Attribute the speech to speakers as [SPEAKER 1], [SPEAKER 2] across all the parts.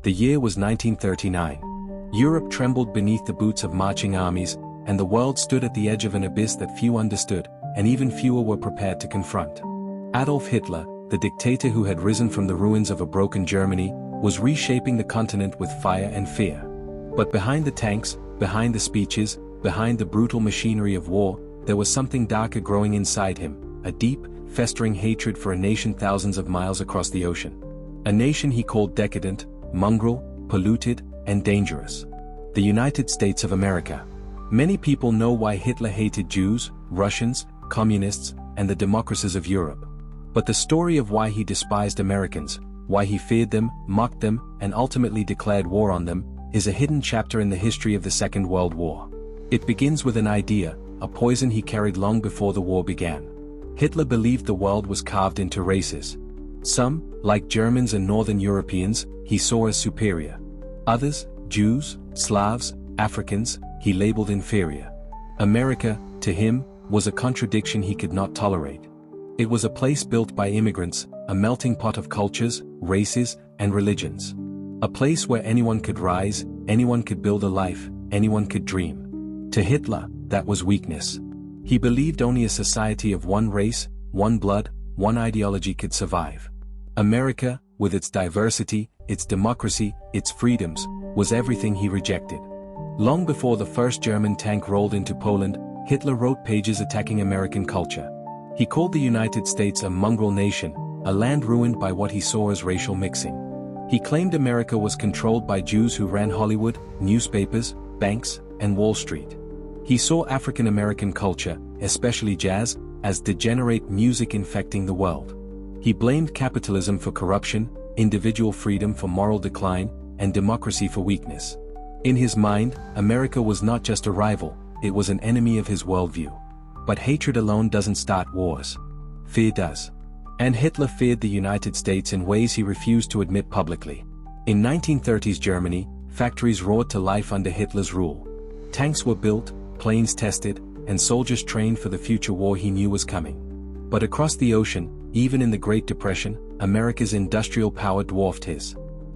[SPEAKER 1] The year was 1939. Europe trembled beneath the boots of marching armies, and the world stood at the edge of an abyss that few understood, and even fewer were prepared to confront. Adolf Hitler, the dictator who had risen from the ruins of a broken Germany, was reshaping the continent with fire and fear. But behind the tanks, behind the speeches, behind the brutal machinery of war, there was something darker growing inside him, a deep, festering hatred for a nation thousands of miles across the ocean. A nation he called decadent, mongrel, polluted, and dangerous. The United States of America. Many people know why Hitler hated Jews, Russians, communists, and the democracies of Europe. But the story of why he despised Americans, why he feared them, mocked them, and ultimately declared war on them, is a hidden chapter in the history of the Second World War. It begins with an idea, a poison he carried long before the war began. Hitler believed the world was carved into races. Some, like Germans and Northern Europeans, he saw as superior. Others, Jews, Slavs, Africans, he labeled inferior. America, to him, was a contradiction he could not tolerate. It was a place built by immigrants, a melting pot of cultures, races, and religions. A place where anyone could rise, anyone could build a life, anyone could dream. To Hitler, that was weakness. He believed only a society of one race, one blood, one ideology could survive. America, with its diversity, its democracy, its freedoms, was everything he rejected. Long before the first German tank rolled into Poland, Hitler wrote pages attacking American culture. He called the United States a mongrel nation, a land ruined by what he saw as racial mixing. He claimed America was controlled by Jews who ran Hollywood, newspapers, banks, and Wall Street. He saw African American culture, especially jazz, as degenerate music infecting the world. He blamed capitalism for corruption, individual freedom for moral decline, and democracy for weakness. In his mind, America was not just a rival, it was an enemy of his worldview. But hatred alone doesn't start wars. Fear does. And Hitler feared the United States in ways he refused to admit publicly. In 1930s Germany, factories roared to life under Hitler's rule. Tanks were built, planes tested, and soldiers trained for the future war he knew was coming. But across the ocean, even in the Great Depression, America's industrial power dwarfed his.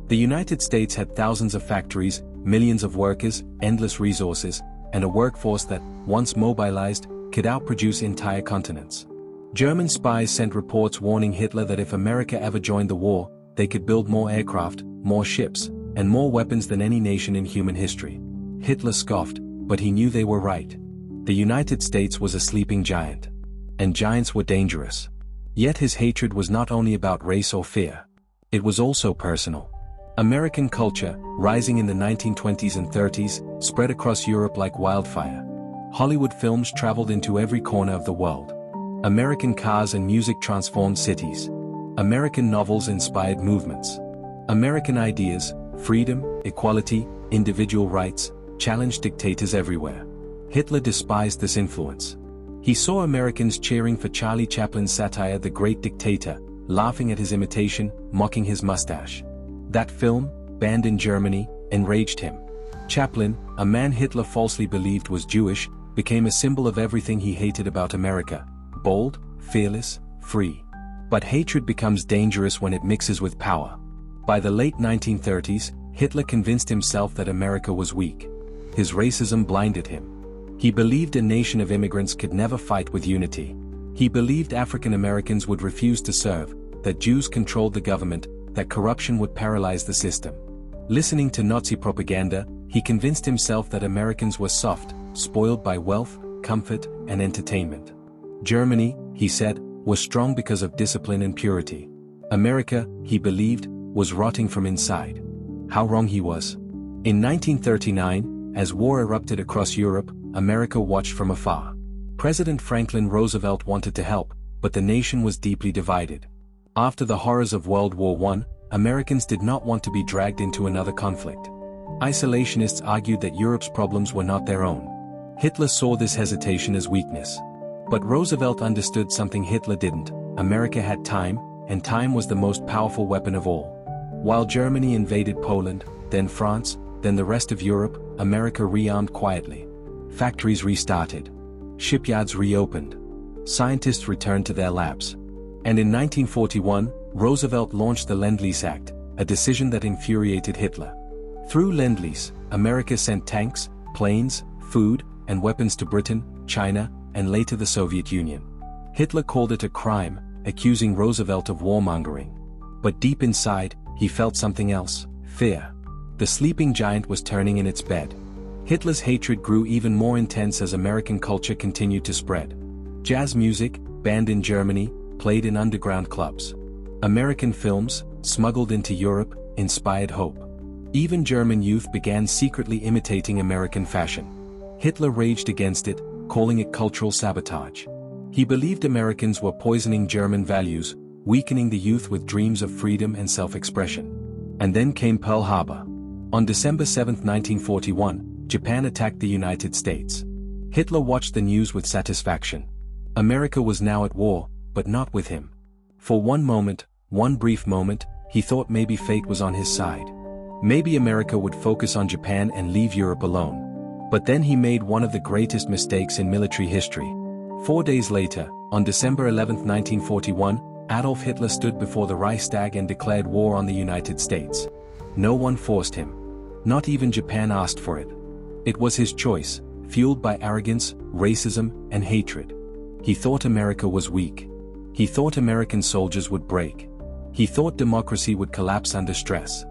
[SPEAKER 1] The United States had thousands of factories, millions of workers, endless resources, and a workforce that, once mobilized, could outproduce entire continents. German spies sent reports warning Hitler that if America ever joined the war, they could build more aircraft, more ships, and more weapons than any nation in human history. Hitler scoffed, but he knew they were right. The United States was a sleeping giant. And giants were dangerous. Yet his hatred was not only about race or fear. It was also personal. American culture, rising in the 1920s and 30s, spread across Europe like wildfire. Hollywood films traveled into every corner of the world. American cars and music transformed cities. American novels inspired movements. American ideas, freedom, equality, individual rights, challenged dictators everywhere. Hitler despised this influence. He saw Americans cheering for Charlie Chaplin's satire The Great Dictator, laughing at his imitation, mocking his mustache. That film, banned in Germany, enraged him. Chaplin, a man Hitler falsely believed was Jewish, became a symbol of everything he hated about America: bold, fearless, free. But hatred becomes dangerous when it mixes with power. By the late 1930s, Hitler convinced himself that America was weak. His racism blinded him. He believed a nation of immigrants could never fight with unity. He believed African Americans would refuse to serve, that Jews controlled the government, that corruption would paralyze the system. Listening to Nazi propaganda, he convinced himself that Americans were soft, spoiled by wealth, comfort, and entertainment. Germany, he said, was strong because of discipline and purity. America, he believed, was rotting from inside. How wrong he was. In 1939, as war erupted across Europe, America watched from afar. President Franklin Roosevelt wanted to help, but the nation was deeply divided. After the horrors of World War I, Americans did not want to be dragged into another conflict. Isolationists argued that Europe's problems were not their own. Hitler saw this hesitation as weakness. But Roosevelt understood something Hitler didn't: America had time, and time was the most powerful weapon of all. While Germany invaded Poland, then France, then the rest of Europe, America rearmed quietly. Factories restarted. Shipyards reopened. Scientists returned to their labs. And in 1941, Roosevelt launched the Lend-Lease Act, a decision that infuriated Hitler. Through Lend-Lease, America sent tanks, planes, food, and weapons to Britain, China, and later the Soviet Union. Hitler called it a crime, accusing Roosevelt of warmongering. But deep inside, he felt something else: fear. The sleeping giant was turning in its bed. Hitler's hatred grew even more intense as American culture continued to spread. Jazz music, banned in Germany, played in underground clubs. American films, smuggled into Europe, inspired hope. Even German youth began secretly imitating American fashion. Hitler raged against it, calling it cultural sabotage. He believed Americans were poisoning German values, weakening the youth with dreams of freedom and self-expression. And then came Pearl Harbor. On December 7, 1941, Japan attacked the United States. Hitler watched the news with satisfaction. America was now at war, but not with him. For one moment, one brief moment, he thought maybe fate was on his side. Maybe America would focus on Japan and leave Europe alone. But then he made one of the greatest mistakes in military history. 4 days later, on December 11, 1941, Adolf Hitler stood before the Reichstag and declared war on the United States. No one forced him. Not even Japan asked for it. It was his choice, fueled by arrogance, racism, and hatred. He thought America was weak. He thought American soldiers would break. He thought democracy would collapse under stress.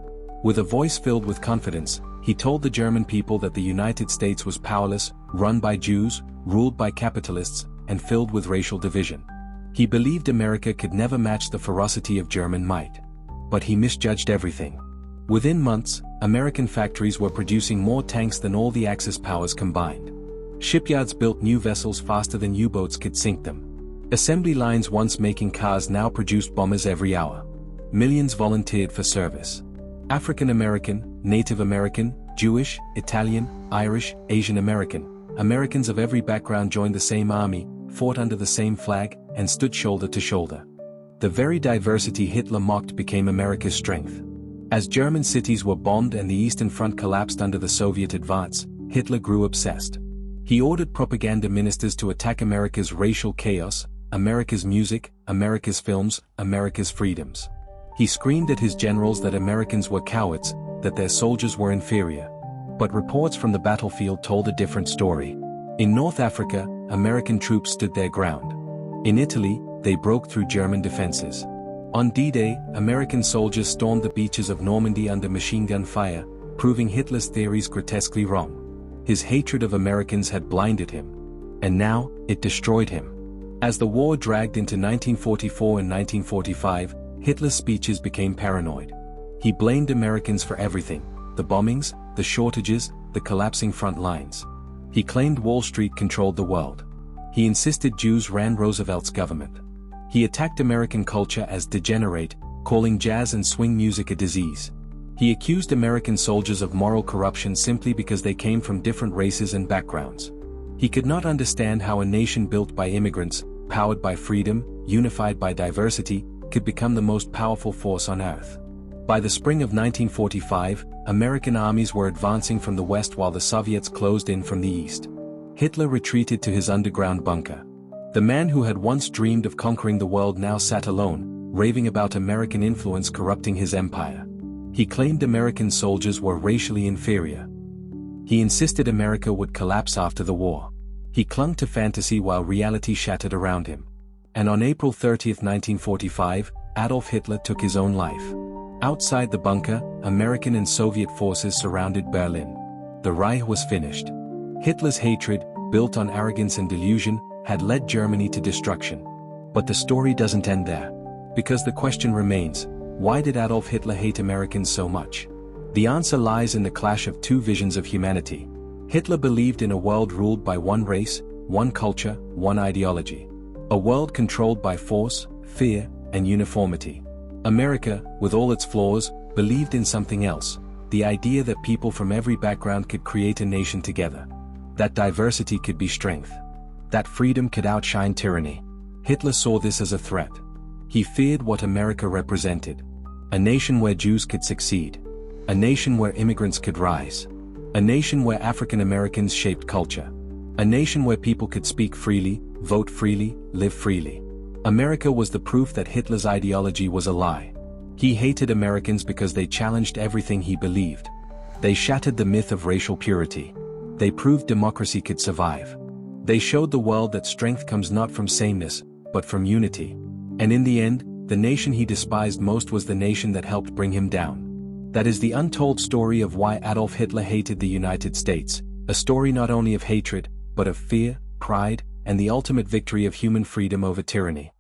[SPEAKER 1] With a voice filled with confidence, he told the German people that the United States was powerless, run by Jews, ruled by capitalists, and filled with racial division. He believed America could never match the ferocity of German might. But he misjudged everything. Within months, American factories were producing more tanks than all the Axis powers combined. Shipyards built new vessels faster than U-boats could sink them. Assembly lines once making cars now produced bombers every hour. Millions volunteered for service. African American, Native American, Jewish, Italian, Irish, Asian American, Americans of every background joined the same army, fought under the same flag, and stood shoulder to shoulder. The very diversity Hitler mocked became America's strength. As German cities were bombed and the Eastern Front collapsed under the Soviet advance, Hitler grew obsessed. He ordered propaganda ministers to attack America's racial chaos, America's music, America's films, America's freedoms. He screamed at his generals that Americans were cowards, that their soldiers were inferior. But reports from the battlefield told a different story. In North Africa, American troops stood their ground. In Italy, they broke through German defenses. On D-Day, American soldiers stormed the beaches of Normandy under machine gun fire, proving Hitler's theories grotesquely wrong. His hatred of Americans had blinded him. And now, it destroyed him. As the war dragged into 1944 and 1945, Hitler's speeches became paranoid. He blamed Americans for everything: the bombings, the shortages, the collapsing front lines. He claimed Wall Street controlled the world. He insisted Jews ran Roosevelt's government. He attacked American culture as degenerate, calling jazz and swing music a disease. He accused American soldiers of moral corruption simply because they came from different races and backgrounds. He could not understand how a nation built by immigrants, powered by freedom, unified by diversity, could become the most powerful force on earth. By the spring of 1945, American armies were advancing from the west while the Soviets closed in from the east. Hitler retreated to his underground bunker. The man who had once dreamed of conquering the world now sat alone, raving about American influence corrupting his empire. He claimed American soldiers were racially inferior. He insisted America would collapse after the war. He clung to fantasy while reality shattered around him. And on April 30, 1945, Adolf Hitler took his own life. Outside the bunker, American and Soviet forces surrounded Berlin. The Reich was finished. Hitler's hatred, built on arrogance and delusion, had led Germany to destruction. But the story doesn't end there. Because the question remains, why did Adolf Hitler hate Americans so much? The answer lies in the clash of two visions of humanity. Hitler believed in a world ruled by one race, one culture, one ideology. A world controlled by force, fear, and uniformity. America, with all its flaws, believed in something else: the idea that people from every background could create a nation together. That diversity could be strength. That freedom could outshine tyranny. Hitler saw this as a threat. He feared what America represented. A nation where Jews could succeed. A nation where immigrants could rise. A nation where African Americans shaped culture. A nation where people could speak freely, vote freely, live freely. America was the proof that Hitler's ideology was a lie. He hated Americans because they challenged everything he believed. They shattered the myth of racial purity. They proved democracy could survive. They showed the world that strength comes not from sameness, but from unity. And in the end, the nation he despised most was the nation that helped bring him down. That is the untold story of why Adolf Hitler hated the United States, a story not only of hatred, but of fear, pride, and the ultimate victory of human freedom over tyranny.